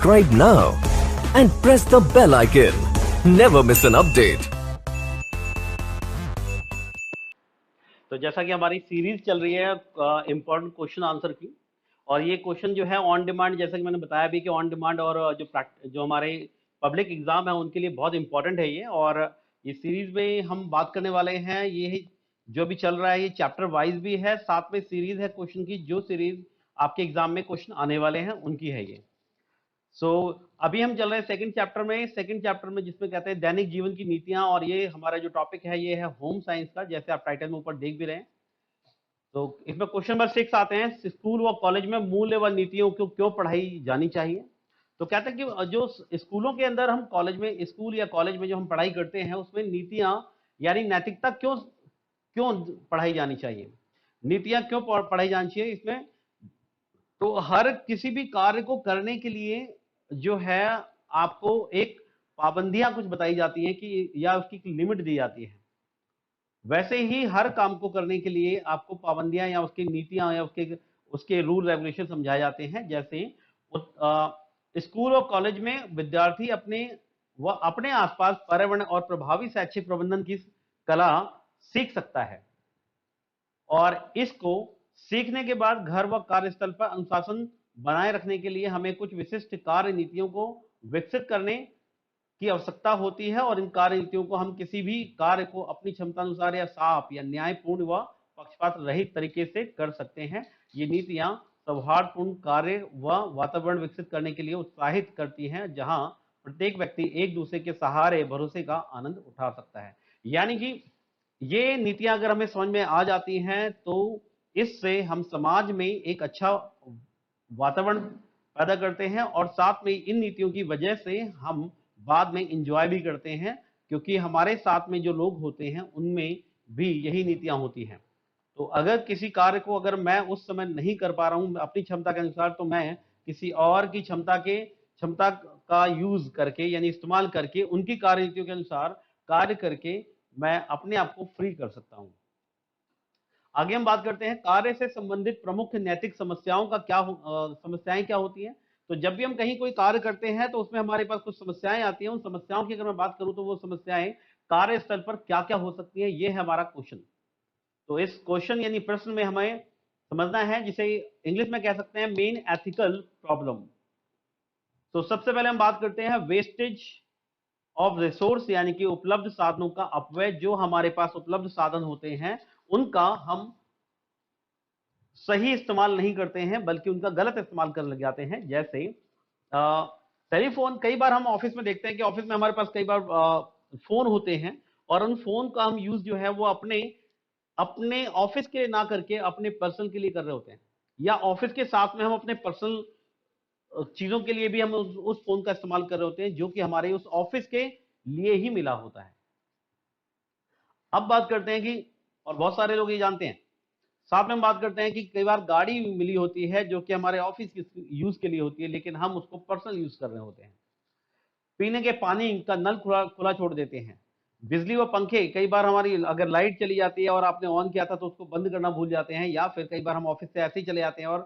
Subscribe now and press the bell icon. Never miss an update. तो जैसा कि हमारी सीरीज चल रही है इम्पोर्टेंट क्वेश्चन आंसर की, और ये क्वेश्चन जो है ऑन डिमांड, जैसा कि मैंने बताया भी कि ऑन डिमांड और जो हमारे पब्लिक एग्जाम है उनके लिए बहुत इंपॉर्टेंट है ये। और ये सीरीज में हम बात करने वाले हैं, ये जो भी चल रहा है ये चैप्टर वाइज भी है, साथ में सीरीज है क्वेश्चन की, जो सीरीज आपके एग्जाम में क्वेश्चन आने वाले हैं उनकी है ये। अभी हम चल रहे हैं सेकंड चैप्टर में जिसमें कहते हैं दैनिक जीवन की नीतियां, और ये हमारा जो टॉपिक है ये है होम साइंस का, जैसे आप टाइटल में ऊपर देख भी रहे हैं। तो इसमें क्वेश्चन नंबर 6 आते हैं, स्कूल व कॉलेज में मूल्य व नीतियों को क्यों पढ़ाई जानी चाहिए। तो कहते हैं कि जो स्कूलों के अंदर हम स्कूल या कॉलेज में जो हम पढ़ाई करते हैं उसमें नीतियां यानी नैतिकता क्यों क्यों पढ़ाई जानी चाहिए, नीतियां क्यों पढ़ाई जानी चाहिए इसमें। तो हर किसी भी कार्य को करने के लिए जो है आपको एक पाबंदियां कुछ बताई जाती हैं कि या उसकी लिमिट दी जाती है। वैसे ही हर काम को करने के लिए आपको पाबंदियां या उसकी नीतियां या उसके रूल रेगुलेशन समझाए जाते हैं। जैसे स्कूल और कॉलेज में विद्यार्थी अपने आसपास पर्यावरण और प्रभावी शैक्षिक प्रबंधन की कला सीख सकता है, और इसको सीखने के बाद घर व कार्यस्थल पर अनुशासन बनाए रखने के लिए हमें कुछ विशिष्ट कार्य नीतियों को विकसित करने की आवश्यकता होती है। और इन कार्य नीतियों को हम किसी भी कार्य को अपनी क्षमता अनुसार या साफ या न्यायपूर्ण व पक्षपात रहित तरीके से कर सकते हैं। ये नीतियां सौहार्दपूर्ण कार्य व वातावरण विकसित करने के लिए उत्साहित करती हैं, जहां प्रत्येक व्यक्ति एक दूसरे के सहारे भरोसे का आनंद उठा सकता है। यानी कि ये नीतियां अगर हमें समझ में आ जाती हैं तो इससे हम समाज में एक अच्छा वातावरण पैदा करते हैं, और साथ में इन नीतियों की वजह से हम बाद में इंजॉय भी करते हैं, क्योंकि हमारे साथ में जो लोग होते हैं उनमें भी यही नीतियां होती हैं। तो अगर किसी कार्य को अगर मैं उस समय नहीं कर पा रहा हूं अपनी क्षमता के अनुसार, तो मैं किसी और की क्षमता का यूज करके यानी इस्तेमाल करके उनकी कार्य नीतियों के अनुसार कार्य करके मैं अपने आप को फ्री कर सकता हूं। आगे हम बात करते हैं कार्य से संबंधित प्रमुख नैतिक समस्याओं का समस्याएं क्या होती हैं। तो जब भी हम कहीं कोई कार्य करते हैं तो उसमें हमारे पास कुछ समस्याएं आती हैं। उन समस्याओं की अगर मैं बात करूं तो वो समस्याएं कार्यस्थल पर क्या क्या हो सकती हैं, ये है हमारा क्वेश्चन। तो इस क्वेश्चन यानी प्रश्न में हमें समझना है, जिसे इंग्लिश में कह सकते हैं मेन एथिकल प्रॉब्लम। तो सबसे पहले हम बात करते हैं वेस्टेज ऑफ रिसोर्स, यानी कि उपलब्ध साधनों का अपव्यय। जो हमारे पास उपलब्ध साधन होते हैं उनका हम सही इस्तेमाल नहीं करते हैं, बल्कि उनका गलत इस्तेमाल कर लग जाते हैं। जैसे टेलीफोन, कई बार हम ऑफिस में देखते हैं कि ऑफिस में हमारे पास कई बार फोन होते हैं, और उन फोन का हम यूज जो है वो अपने अपने ऑफिस के ना करके अपने पर्सनल के लिए कर रहे होते हैं, या ऑफिस के साथ में हम अपने पर्सनल चीजों के लिए भी हम उस फोन का इस्तेमाल कर रहे होते हैं, जो कि हमारे उस ऑफिस के लिए ही मिला होता है। अब बात करते हैं कि, और बहुत सारे लोग ये जानते हैं, साथ में हम बात करते हैं कि कई बार गाड़ी मिली होती है जो कि हमारे ऑफिस के यूज के लिए होती है, लेकिन हम उसको पर्सनल यूज कर रहे होते हैं। पीने के पानी का नल खुला खुला छोड़ देते हैं। बिजली व पंखे, कई बार हमारी अगर लाइट चली जाती है और आपने ऑन किया था तो उसको बंद करना भूल जाते हैं, या फिर कई बार हम ऑफिस से ऐसे ही चले जाते हैं और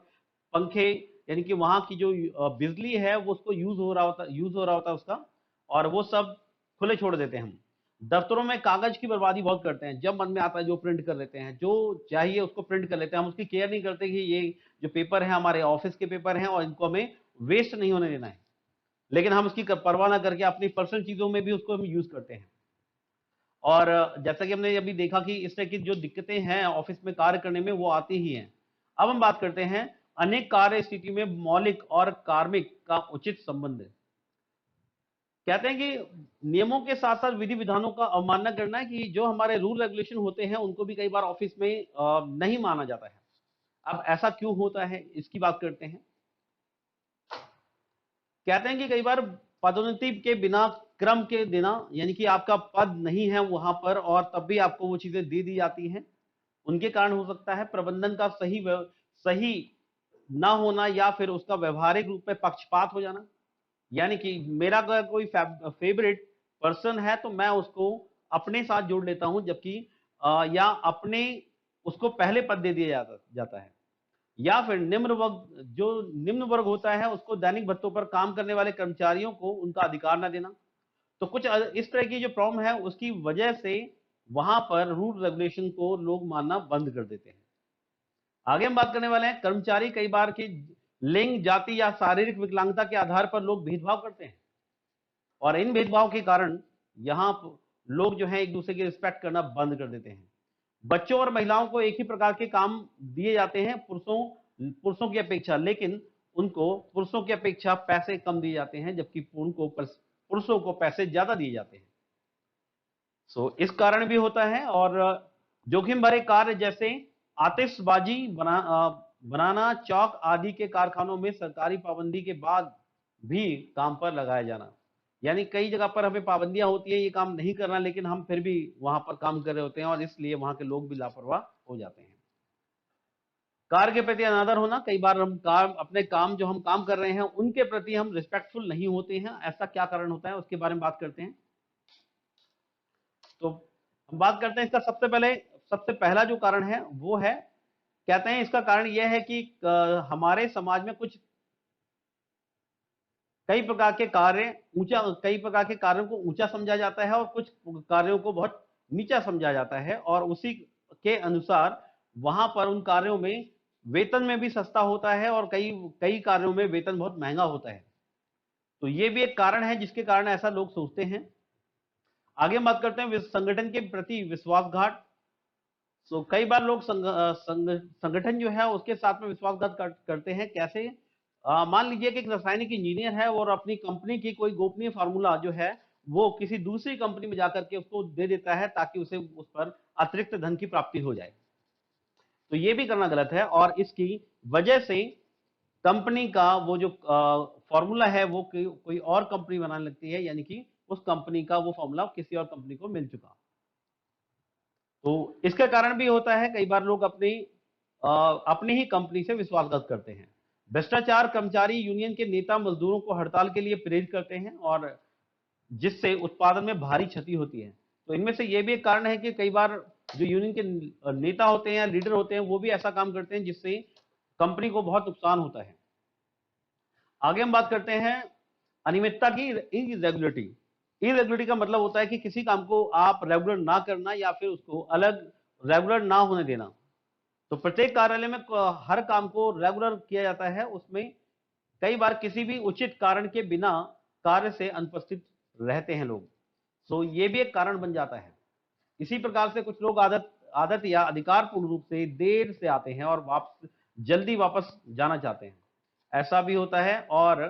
पंखे यानी कि वहां की जो बिजली है वो उसको यूज हो रहा होता है उसका, और वो सब खुले छोड़ देते हैं हम। दफ्तरों में कागज की बर्बादी बहुत करते हैं, जब मन में आता है जो प्रिंट कर लेते हैं, जो चाहिए उसको प्रिंट कर लेते हैं। हम उसकी केयर नहीं करते कि ये जो पेपर है हमारे ऑफिस के पेपर हैं और इनको हमें वेस्ट नहीं होने देना है, लेकिन हम उसकी परवाह ना करके अपनी पर्सनल चीजों में भी उसको हम यूज करते हैं। और जैसा कि हमने अभी देखा कि इस तरह की जो दिक्कतें हैं ऑफिस में कार्य करने में वो आती ही हैं। अब हम बात करते हैं अनेक कार्य स्थिति में मौलिक और कार्मिक का उचित संबंध। कहते हैं कि नियमों के साथ साथ विधि विधानों का अवमानना करना है, कि जो हमारे रूल रेगुलेशन होते हैं उनको भी कई बार ऑफिस में नहीं माना जाता है। अब ऐसा क्यों होता है इसकी बात करते हैं। कहते हैं कि कई बार पदोन्नति के बिना, क्रम के बिना, यानी कि आपका पद नहीं है वहां पर और तब भी आपको वो चीजें दे दी जाती हैं, उनके कारण हो सकता है प्रबंधन का सही ना होना, या फिर उसका व्यवहारिक रूप में पक्षपात हो जाना। यानी कि मेरा अगर कोई फेवरेट पर्सन है तो मैं उसको अपने साथ जोड़ लेता हूं, जबकि या अपने उसको पहले पद दे दिया जाता है, या फिर निम्न वर्ग, जो निम्न वर्ग होता है उसको दैनिक भत्तों पर काम करने वाले कर्मचारियों को उनका अधिकार न देना। तो कुछ इस तरह की जो प्रॉब्लम है उसकी वजह से वहां पर रूल रेगुलेशन को लोग मानना बंद कर देते हैं। आगे हम बात करने वाले हैं कर्मचारी कई बार की लिंग, जाति या शारीरिक विकलांगता के आधार पर लोग भेदभाव करते हैं, और इन भेदभाव के कारण यहां लोग जो है एक दूसरे की रिस्पेक्ट करना बंद कर देते हैं। बच्चों और महिलाओं को एक ही प्रकार के काम दिए जाते हैं पुरुषों पुरुषों की अपेक्षा, लेकिन उनको पुरुषों की अपेक्षा पैसे कम दिए जाते हैं, जबकि पुरुषों को पैसे ज्यादा दिए जाते हैं। इस कारण भी होता है। और जोखिम भरे कार्य जैसे आतिशबाजी बनाना, चौक आदि के कारखानों में सरकारी पाबंदी के बाद भी काम पर लगाया जाना, यानी कई जगह पर हमें पाबंदियां होती है ये काम नहीं करना, लेकिन हम फिर भी वहां पर काम कर रहे होते हैं और इसलिए वहां के लोग भी लापरवाह हो जाते हैं। कार्य के प्रति अनादर होना, कई बार हम अपने काम जो हम काम कर रहे हैं उनके प्रति हम रिस्पेक्टफुल नहीं होते हैं, ऐसा क्या कारण होता है उसके बारे में बात करते हैं। तो हम बात करते हैं इसका सबसे पहला जो कारण है वो है, कहते हैं इसका कारण यह है कि हमारे समाज में कई प्रकार के कार्यों को ऊंचा समझा जाता है और कुछ कार्यों को बहुत नीचा समझा जाता है, और उसी के अनुसार वहां पर उन कार्यों में वेतन में भी सस्ता होता है और कई कई कार्यों में वेतन बहुत महंगा होता है। तो ये भी एक कारण है जिसके कारण ऐसा लोग सोचते हैं। आगे हम बात करते हैं संगठन के प्रति विश्वासघात। कई बार लोग संगठन जो है उसके साथ में विश्वासघात करते हैं। कैसे? मान लीजिए कि एक रासायनिक इंजीनियर है और अपनी कंपनी की कोई गोपनीय फार्मूला जो है वो किसी दूसरी कंपनी में जाकर के उसको दे देता है ताकि उसे उस पर अतिरिक्त धन की प्राप्ति हो जाए। तो ये भी करना गलत है, और इसकी वजह से कंपनी का वो जो फॉर्मूला है वो कोई और कंपनी बनाने लगती है, यानी कि उस कंपनी का वो फॉर्मूला किसी और कंपनी को मिल चुका। तो इसका कारण भी होता है कई बार लोग अपनी ही कंपनी से विश्वासघात करते हैं। भ्रष्टाचार, कर्मचारी यूनियन के नेता मजदूरों को हड़ताल के लिए प्रेरित करते हैं और जिससे उत्पादन में भारी क्षति होती है। तो इनमें से यह भी एक कारण है कि कई बार जो यूनियन के नेता होते हैं या लीडर होते हैं वो भी ऐसा काम करते हैं जिससे कंपनी को बहुत नुकसान होता है। आगे हम बात करते हैं अनियमितता की इरेगुलरिटी। इरेगुलरिटी का मतलब होता है कि किसी काम को आप रेगुलर ना करना या फिर उसको अलग रेगुलर ना होने देना। तो प्रत्येक कार्यालय में हर काम को रेगुलर किया जाता है, उसमें कई बार किसी भी उचित कारण के बिना कार्य से अनुपस्थित रहते हैं लोग। ये भी एक कारण बन जाता है। इसी प्रकार से कुछ लोग आदत या अधिकार पूर्ण रूप से देर से आते हैं और जल्दी वापस जाना चाहते हैं, ऐसा भी होता है। और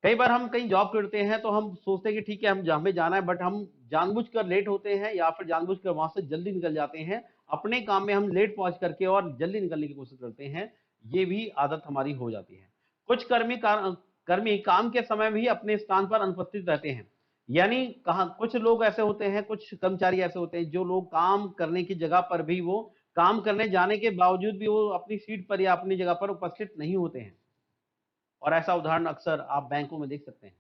कई बार हम कहीं जॉब करते हैं तो हम सोचते हैं कि ठीक है हमें जाना है, बट हम जानबूझकर लेट होते हैं या फिर जानबूझकर वहां से जल्दी निकल जाते हैं। अपने काम में हम लेट पहुंच करके और जल्दी निकलने की कोशिश करते हैं, ये भी आदत हमारी हो जाती है। कुछ कर्मी काम के समय भी अपने स्थान पर अनुपस्थित रहते हैं, यानी कहा कुछ लोग ऐसे होते हैं, कुछ कर्मचारी ऐसे होते हैं जो लोग काम करने की जगह पर भी वो काम करने जाने के बावजूद भी वो अपनी सीट पर या अपनी जगह पर उपस्थित नहीं होते हैं, और ऐसा उदाहरण अक्सर आप बैंकों में देख सकते हैं।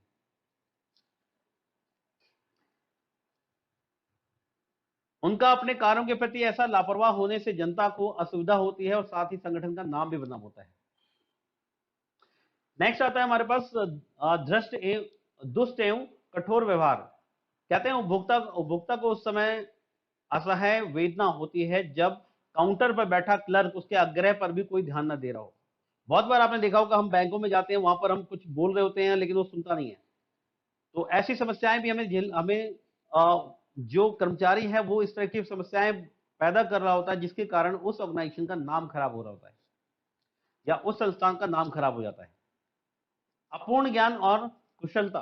उनका अपने कार्यों के प्रति ऐसा लापरवाह होने से जनता को असुविधा होती है और साथ ही संगठन का नाम भी बदनाम होता है। नेक्स्ट आता है हमारे पास दुष्ट एवं कठोर व्यवहार। कहते हैं उपभोक्ता को उस समय असह्य वेदना होती है जब काउंटर पर बैठा क्लर्क उसके आग्रह पर भी कोई ध्यान न दे रहा हो। बहुत बार आपने देखा होगा हम बैंकों में जाते हैं, वहां पर हम कुछ बोल रहे होते हैं लेकिन वो सुनता नहीं है। तो ऐसी समस्याएं भी हमें जो कर्मचारी है वो इस तरह की समस्याएं पैदा कर रहा होता है जिसके कारण उस ऑर्गेनाइजेशन का नाम खराब हो रहा होता है या उस संस्थान का नाम खराब हो जाता है। अपूर्ण ज्ञान और कुशलता।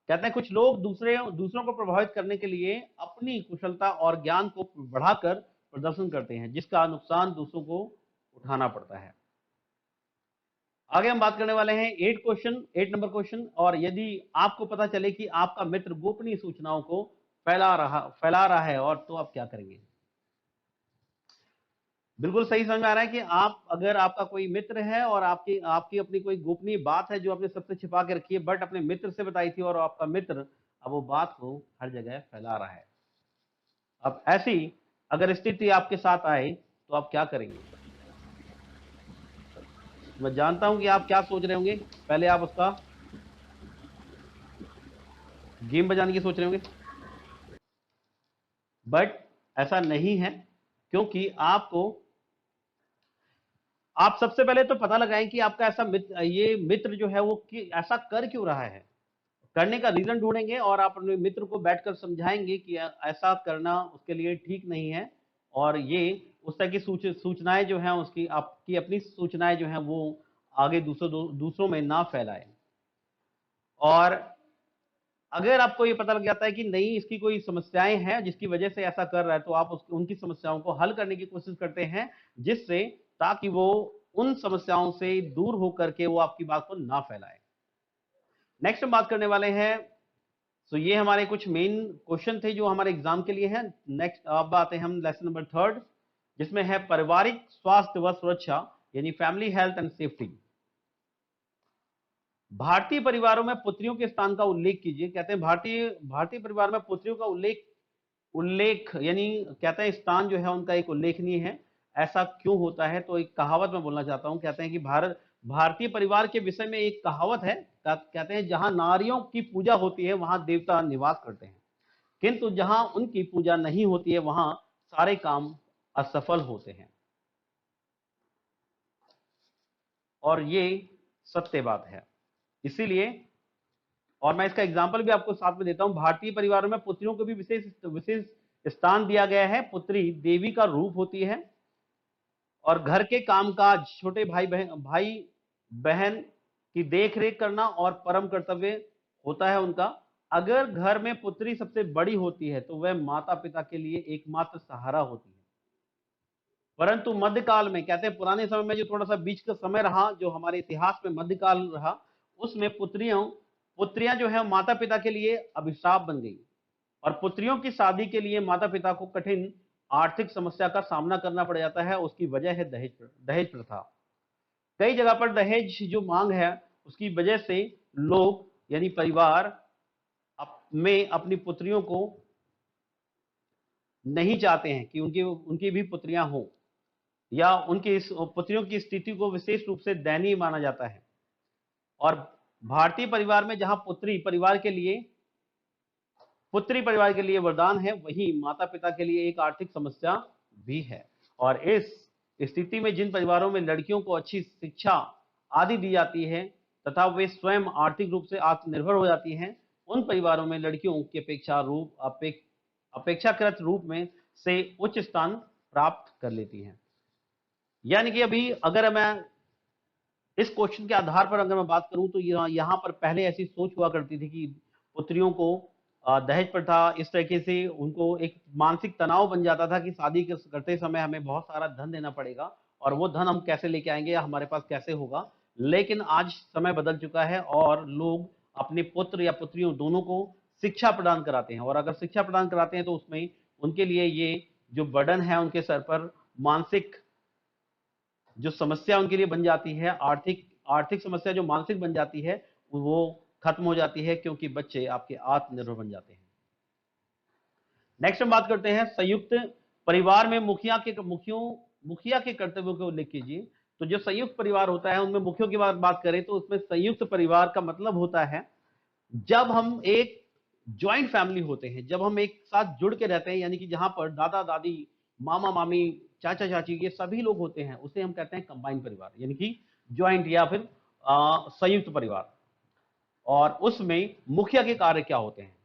कहते हैं कुछ लोग दूसरों को प्रभावित करने के लिए अपनी कुशलता और ज्ञान को बढ़ाकर प्रदर्शन करते हैं जिसका नुकसान दूसरों को उठाना पड़ता है। आगे हम बात करने वाले हैं 8 नंबर क्वेश्चन। और यदि आपको पता चले कि आपका मित्र गोपनीय सूचनाओं को फैला रहा है और तो आप क्या करेंगे? बिल्कुल सही समझ में आ रहा है कि अगर आपका कोई मित्र है और आपकी आपकी अपनी कोई गोपनीय बात है जो आपने सबसे छिपा के रखी है, बट अपने मित्र से बताई थी और आपका मित्र अब वो बात को हर जगह फैला रहा है। अब ऐसी अगर स्थिति आपके साथ आए तो आप क्या करेंगे? मैं जानता हूं कि आप क्या सोच रहे होंगे, पहले आप उसका गेम बजाने की सोच रहे होंगे, बट ऐसा नहीं है, क्योंकि आप सबसे पहले तो पता लगाएं कि आपका ऐसा मित्र, ये मित्र जो है वो ऐसा कर क्यों रहा है। करने का रीजन ढूंढेंगे और आप अपने मित्र को बैठकर समझाएंगे कि ऐसा करना उसके लिए ठीक नहीं है, और ये उस तरह की सूचनाएं जो हैं उसकी, आपकी अपनी सूचनाएं जो हैं वो आगे दूसरों में ना फैलाए। और अगर आपको ये पता लग जाता है कि नहीं, इसकी कोई समस्याएं हैं जिसकी वजह से ऐसा कर रहा है, तो आप उनकी समस्याओं को हल करने की कोशिश करते हैं, जिससे ताकि वो उन समस्याओं से दूर होकर के वो आपकी बात को ना फैलाए। नेक्स्ट हम बात करने वाले हैं, तो ये हमारे कुछ मेन क्वेश्चन थे जो हमारे एग्जाम के लिए हैं। नेक्स्ट अब आते हैं हम लेसन नंबर 3, जिसमें है पारिवारिक स्वास्थ्य व सुरक्षा, यानी फैमिली हेल्थ एंड सेफ्टी। भारतीय परिवारों में पुत्रियों के स्थान का उल्लेख कीजिए। कहते हैं भारतीय परिवार में पुत्रियों का उल्लेख यानी कहते हैं स्थान जो है उनका एक उल्लेखनीय है। ऐसा क्यों होता है? तो एक कहावत मैं बोलना चाहता हूं। कहते हैं कि भारतीय परिवार के विषय में एक कहावत है, कहते हैं जहां नारियों की पूजा होती है वहां देवता निवास करते हैं, किंतु जहां उनकी पूजा नहीं होती है वहां सारे काम असफल होते हैं। और ये सत्य बात है। इसीलिए, और मैं इसका एग्जाम्पल भी आपको साथ में देता हूं, भारतीय परिवारों में पुत्रियों को भी विशेष विशेष स्थान दिया गया है। पुत्री देवी का रूप होती है और घर के कामकाज, छोटे भाई बहन की देखरेख करना और परम कर्तव्य होता है उनका। अगर घर में पुत्री सबसे बड़ी होती है तो वह माता पिता के लिए एकमात्र सहारा होती है। परंतु मध्यकाल में, कहते हैं पुराने समय में जो थोड़ा सा बीच का समय रहा, जो हमारे इतिहास में मध्यकाल रहा, उसमें पुत्रियां जो है माता पिता के लिए अभिशाप बन गई, और पुत्रियों की शादी के लिए माता पिता को कठिन आर्थिक समस्या का सामना करना पड़ जाता है। उसकी वजह है दहेज प्रथा। कई जगह पर दहेज जो मांग है उसकी वजह से लोग यानी परिवार में अपनी पुत्रियों को नहीं चाहते हैं कि उनकी उनकी भी पुत्रियां हों, या उनकी इस पुत्रियों की स्थिति को विशेष रूप से दयनीय माना जाता है। और भारतीय परिवार में जहां पुत्री परिवार के लिए वरदान है, वहीं माता पिता के लिए एक आर्थिक समस्या भी है। और इस स्थिति में जिन परिवारों में लड़कियों को अच्छी शिक्षा आदि दी जाती है तथा वे स्वयं आर्थिक रूप से आत्मनिर्भर हो जाती हैं, उन परिवारों में लड़कियों की अपेक्षाकृत रूप में से उच्च स्थान प्राप्त कर लेती हैं। यानी कि अभी अगर मैं इस क्वेश्चन के आधार पर अगर मैं बात करूं तो यहाँ पर पहले ऐसी सोच हुआ करती थी कि पुत्रियों को दहेज प्रथा, इस तरीके से उनको एक मानसिक तनाव बन जाता था कि शादी करते समय हमें बहुत सारा धन देना पड़ेगा, और वो धन हम कैसे लेके आएंगे या हमारे पास कैसे होगा। लेकिन आज समय बदल चुका है और लोग अपने पुत्र या पुत्रियों दोनों को शिक्षा प्रदान कराते हैं, और अगर शिक्षा प्रदान कराते हैं तो उसमें उनके लिए ये जो बर्डन है उनके सर पर, मानसिक जो समस्या उनके लिए बन जाती है, आर्थिक समस्या जो मानसिक बन जाती है, वो खत्म हो जाती है, क्योंकि बच्चे आपके आत्मनिर्भर बन जाते हैं। नेक्स्ट हम बात करते हैं संयुक्त परिवार में मुखिया के कर्तव्यों को उल्लेख कीजिए। तो जो संयुक्त परिवार होता है उनमें मुखियों की बात करें तो उसमें संयुक्त परिवार का मतलब होता है जब हम एक ज्वाइंट फैमिली होते हैं, जब हम एक साथ जुड़ के रहते हैं, यानी कि जहां पर दादा दादी, मामा मामी, चाचा चाची, ये सभी लोग होते हैं, उसे हम कहते हैं कंबाइंड परिवार, यानी कि ज्वाइंट या फिर संयुक्त परिवार। और उसमें मुखिया के कार्य क्या होते हैं?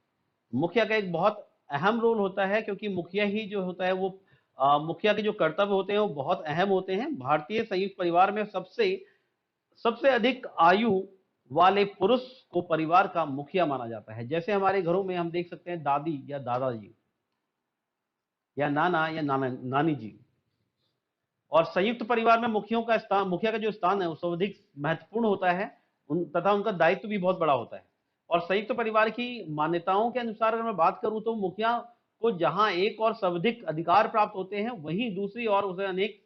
मुखिया का एक बहुत अहम रोल होता है, क्योंकि मुखिया ही जो होता है वो मुखिया के जो कर्तव्य होते हैं वो बहुत अहम होते हैं। भारतीय संयुक्त परिवार में सबसे सबसे अधिक आयु वाले पुरुष को परिवार का मुखिया माना जाता है। जैसे हमारे घरों में हम देख सकते हैं दादी या दादाजी या नाना या नानी जी। और संयुक्त परिवार में मुखिया का जो स्थान है वो सर्वाधिक महत्वपूर्ण होता है, तथा उनका दायित्व भी बहुत बड़ा होता है। और संयुक्त परिवार की मान्यताओं के अनुसार अगर मैं बात करूं तो मुखिया को जहां एक और सर्वाधिक अधिकार प्राप्त होते हैं, वहीं दूसरी ओर उसे अनेक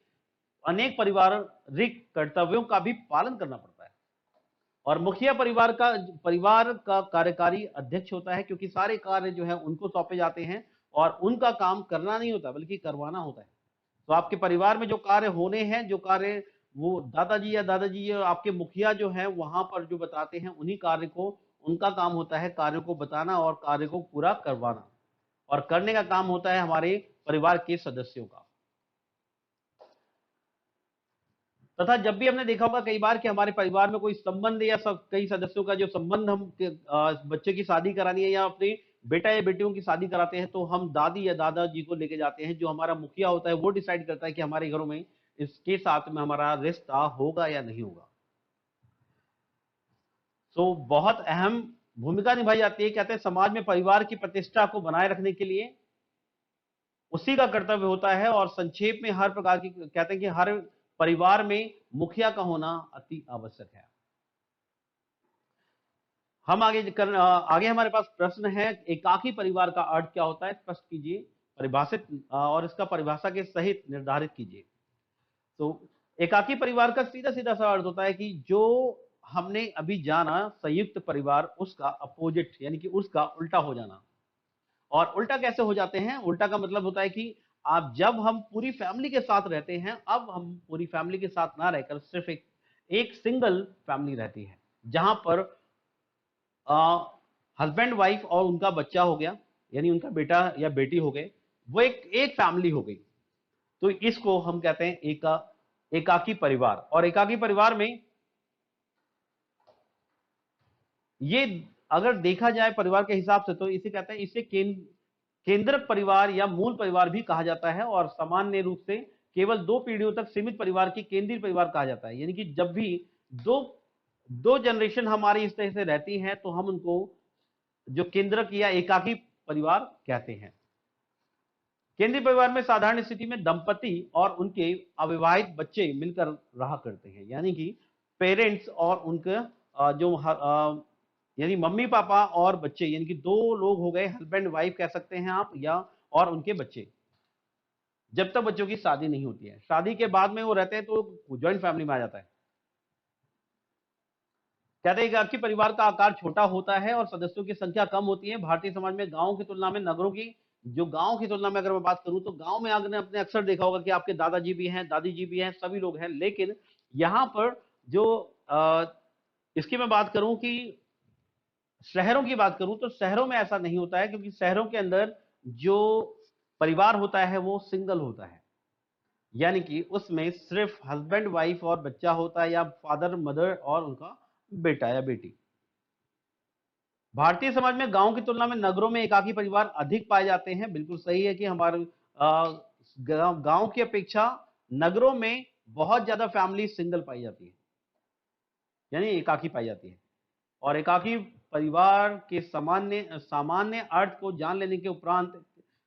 अनेक पारिवारिक कर्तव्यों का भी पालन करना पड़ता है। और मुखिया परिवार का कार्यकारी अध्यक्ष होता है, क्योंकि सारे कार्य जो है उनको सौंपे जाते हैं, और उनका काम करना नहीं होता बल्कि करवाना होता है। तो आपके परिवार में जो कार्य होने हैं, जो कार्य वो दादाजी या दादाजी या आपके मुखिया जो है वहां पर जो बताते हैं उन्हीं कार्य को, उनका काम होता है कार्य को बताना और कार्य को पूरा करवाना, और करने का काम होता है हमारे परिवार के सदस्यों का। तथा जब भी हमने देखा होगा कई बार कि हमारे परिवार में कोई संबंध या सब कई सदस्यों का जो संबंध हम बच्चे की शादी करानी है या अपने बेटा या बेटियों की शादी कराते हैं, तो हम दादी या दादाजी को लेके जाते हैं। जो हमारा मुखिया होता है वो डिसाइड करता है कि हमारे घरों में इसके साथ में हमारा रिश्ता होगा या नहीं होगा। तो बहुत अहम भूमिका निभाई जाती है। कहते हैं समाज में परिवार की प्रतिष्ठा को बनाए रखने के लिए उसी का कर्तव्य होता है, और संक्षेप में हर प्रकार की कहते हैं कि हर परिवार में मुखिया का होना अति आवश्यक है। हम आगे हमारे पास प्रश्न है, एकाकी परिवार का अर्थ क्या होता है, स्पष्ट कीजिए, परिभाषित और इसका परिभाषा के सहित निर्धारित कीजिए। तो एकाकी परिवार का सीधा सीधा सा अर्थ होता है कि जो हमने अभी जाना संयुक्त परिवार, उसका अपोजिट यानी कि उसका उल्टा हो जाना। और उल्टा कैसे हो जाते हैं? उल्टा का मतलब होता है कि आप जब हम पूरी फैमिली के साथ रहते हैं, अब हम पूरी फैमिली के साथ ना रहकर सिर्फ एक सिंगल फैमिली रहती है, जहां पर हस्बैंड वाइफ और उनका बच्चा हो गया, यानी उनका बेटा या बेटी हो गए, वो एक फैमिली हो गई। तो इसको हम कहते हैं एकाकी परिवार। और एकाकी परिवार में ये अगर देखा जाए परिवार के हिसाब से तो इसे कहते हैं, इसे केंद्रक परिवार या मूल परिवार भी कहा जाता है, और सामान्य रूप से केवल 2 पीढ़ियों तक सीमित परिवार की केंद्रीय परिवार कहा जाता है। यानी कि जब भी दो दो जनरेशन हमारी इस तरह से रहती हैं तो हम उनको जो केंद्रक या एकाकी परिवार कहते हैं। केंद्रीय परिवार में साधारण स्थिति में दंपति और उनके अविवाहित बच्चे मिलकर रहा करते हैं, यानी कि पेरेंट्स और उनके जो यानी मम्मी पापा और बच्चे, यानी कि 2 लोग हो गए, हस्बैंड वाइफ कह सकते हैं आप, या और उनके बच्चे, जब तक बच्चों की शादी नहीं होती है। शादी के बाद में वो रहते हैं तो ज्वाइंट फैमिली में आ जाता है। कहते हैं कि आपके परिवार का आकार छोटा होता है और सदस्यों की संख्या कम होती है। भारतीय समाज में गांव की तुलना में नगरों की, जो गांव की तुलना में अगर मैं बात करूं तो गांव में आपने अपने अक्सर देखा होगा कि आपके दादाजी भी हैं, दादी जी भी हैं, सभी लोग हैं। लेकिन यहां पर जो इसकी मैं बात करूं कि शहरों की बात करूं तो शहरों में ऐसा नहीं होता है, क्योंकि शहरों के अंदर जो परिवार होता है वो सिंगल होता है, यानी कि उसमें सिर्फ हस्बैंड वाइफ और बच्चा होता है, या फादर मदर और उनका बेटा या बेटी। भारतीय समाज में गांव की तुलना में नगरों में एकाकी परिवार अधिक पाए जाते हैं। बिल्कुल सही है कि हमारे गांव की अपेक्षा नगरों में बहुत ज्यादा फैमिली सिंगल पाई जाती है, यानी एकाकी पाई जाती है। और एकाकी परिवार के सामान्य सामान्य अर्थ को जान लेने के उपरांत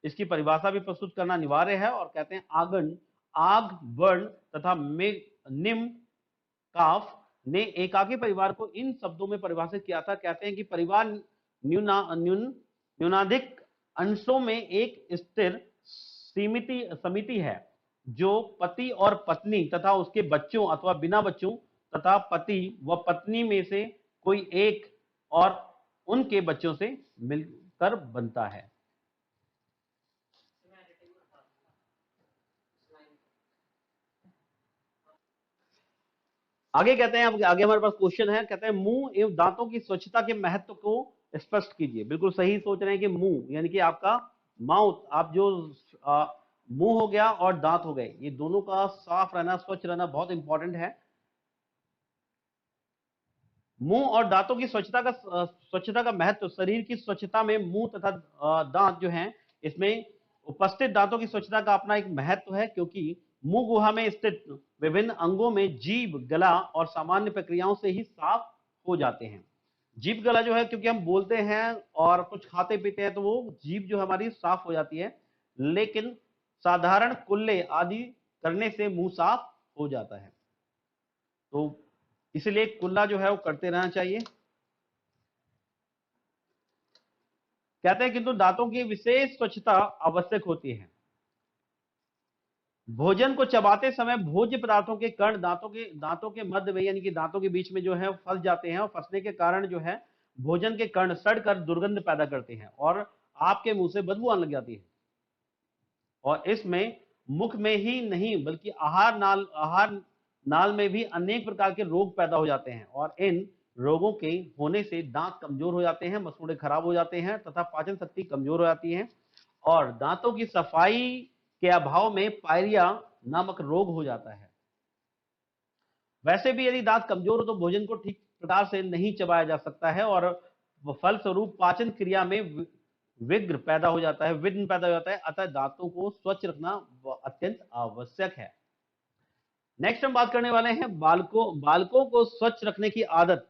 इसकी परिभाषा भी प्रस्तुत करना अनिवार्य है। और कहते हैं आग वर्ण तथा निम्न काफ ने एकाकी परिवार को इन शब्दों में परिभाषित किया था। कहते हैं कि परिवार न्यूनाधिक अंशों में एक स्थिर समिति है, जो पति और पत्नी तथा उसके बच्चों अथवा बिना बच्चों तथा पति व पत्नी में से कोई एक और उनके बच्चों से मिलकर बनता है। आगे कहते हैं, आगे हमारे पास क्वेश्चन है, कहते हैं मुंह एवं दांतों की स्वच्छता के महत्व को स्पष्ट कीजिए। बिल्कुल सही सोच रहे हैं कि मुंह यानी कि आपका माउथ, आप जो मुंह हो गया और दांत हो गए, ये दोनों का साफ रहना, स्वच्छ रहना बहुत इंपॉर्टेंट है। मुंह और दांतों की स्वच्छता का महत्व, शरीर की स्वच्छता में मुंह तथा दांत जो हैं, इसमें उपस्थित दांतों की स्वच्छता का अपना एक महत्व है, क्योंकि मुंह गुहा में स्थित विभिन्न अंगों में जीभ, गला और सामान्य प्रक्रियाओं से ही साफ हो जाते हैं। जीभ गला जो है, क्योंकि हम बोलते हैं और कुछ खाते पीते हैं तो वो जीभ जो हमारी साफ हो जाती है, लेकिन साधारण कुल्ले आदि करने से मुंह साफ हो जाता है। तो इसलिए कुल्ला जो है वो करते रहना चाहिए। कहते हैं किंतु दांतों की विशेष स्वच्छता आवश्यक होती है। भोजन को चबाते समय भोज्य पदार्थों के कण दांतों के मध्य में, यानी कि दांतों के बीच में जो है फंस जाते हैं, और फंसने के कारण जो है भोजन के कण सड़कर दुर्गंध पैदा करते हैं और आपके मुंह से बदबू आने लग जाती है। और इसमें मुख में ही नहीं बल्कि आहार नाल में भी अनेक प्रकार के रोग पैदा हो जाते हैं और इन रोगों के होने से दांत कमजोर हो जाते हैं, मसूड़े खराब हो जाते हैं तथा पाचन शक्ति कमजोर हो जाती है और दांतों की सफाई के अभाव में पायरिया नामक रोग हो जाता है। वैसे भी यदि दांत कमजोर हो तो भोजन को ठीक प्रकार से नहीं चबाया जा सकता है और फलस्वरूप पाचन क्रिया में विघ्न पैदा हो जाता है। अतः दांतों को स्वच्छ रखना अत्यंत आवश्यक है। नेक्स्ट हम बात करने वाले हैं बालकों को स्वच्छ रखने की आदत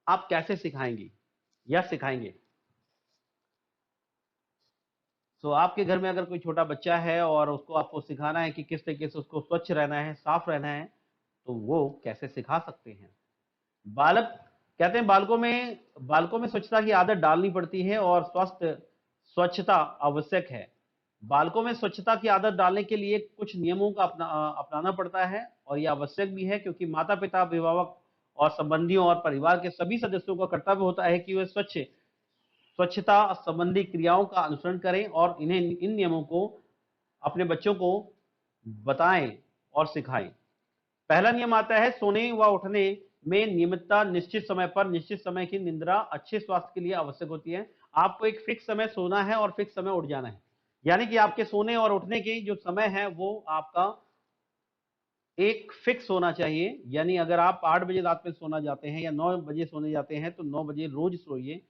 आप कैसे सिखाएंगी या सिखाएंगे। तो आपके घर में अगर कोई छोटा बच्चा है और उसको आपको सिखाना है कि किस तरीके से उसको स्वच्छ रहना है, साफ रहना है, तो वो कैसे सिखा सकते हैं। बालक कहते हैं बालकों में स्वच्छता की आदत डालनी पड़ती है और स्वच्छता आवश्यक है। बालकों में स्वच्छता की आदत डालने के लिए कुछ नियमों का अपनाना पड़ता है और यह आवश्यक भी है क्योंकि माता पिता, अभिभावक और संबंधियों और परिवार के सभी सदस्यों का कर्तव्य होता है कि वे स्वच्छता संबंधी क्रियाओं का अनुसरण करें और इन नियमों को अपने बच्चों को बताएं और सिखाएं। पहला नियम आता है सोने व उठने में नियमितता। निश्चित समय पर निश्चित समय की निद्रा अच्छे स्वास्थ्य के लिए आवश्यक होती है। आपको एक फिक्स समय सोना है और फिक्स समय उठ जाना है, यानी कि आपके सोने और उठने के जो समय है वो आपका एक फिक्स होना चाहिए। यानी अगर आप 8 बजे रात में सोना जाते हैं या 9 बजे सोने जाते हैं तो 9 बजे रोज सोइए।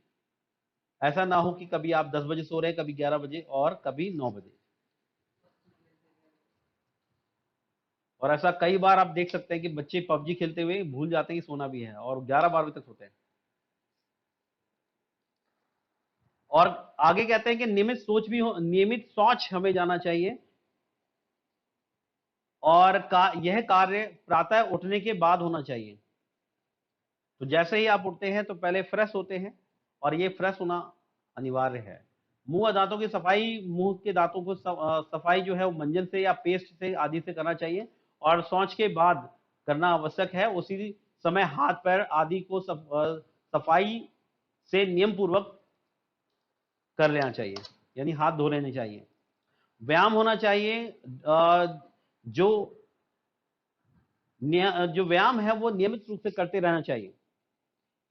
ऐसा ना हो कि कभी आप 10 बजे सो रहे हैं, कभी 11 बजे और कभी 9 बजे। और ऐसा कई बार आप देख सकते हैं कि बच्चे पबजी खेलते हुए भूल जाते हैं कि सोना भी है और 11-12 बजे तक सोते हैं। और आगे कहते हैं कि नियमित शौच हमें जाना चाहिए और यह कार्य प्रातः उठने के बाद होना चाहिए। तो जैसे ही आप उठते हैं तो पहले फ्रेश होते हैं और ये फ्रेश होना अनिवार्य है। मुंह और दांतों की सफाई, मुंह के दांतों को सफाई जो है वो मंजन से या पेस्ट से आदि से करना चाहिए और शौच के बाद करना आवश्यक है। उसी समय हाथ पैर आदि को सफाई से नियम पूर्वक कर लेना चाहिए, यानी हाथ धो लेने चाहिए। व्यायाम होना चाहिए। जो व्यायाम है वो नियमित रूप से करते रहना चाहिए।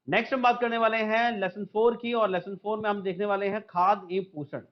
नेक्स्ट हम बात करने वाले हैं लेसन 4 की और लेसन 4 में हम देखने वाले हैं खाद्य एवं पोषण।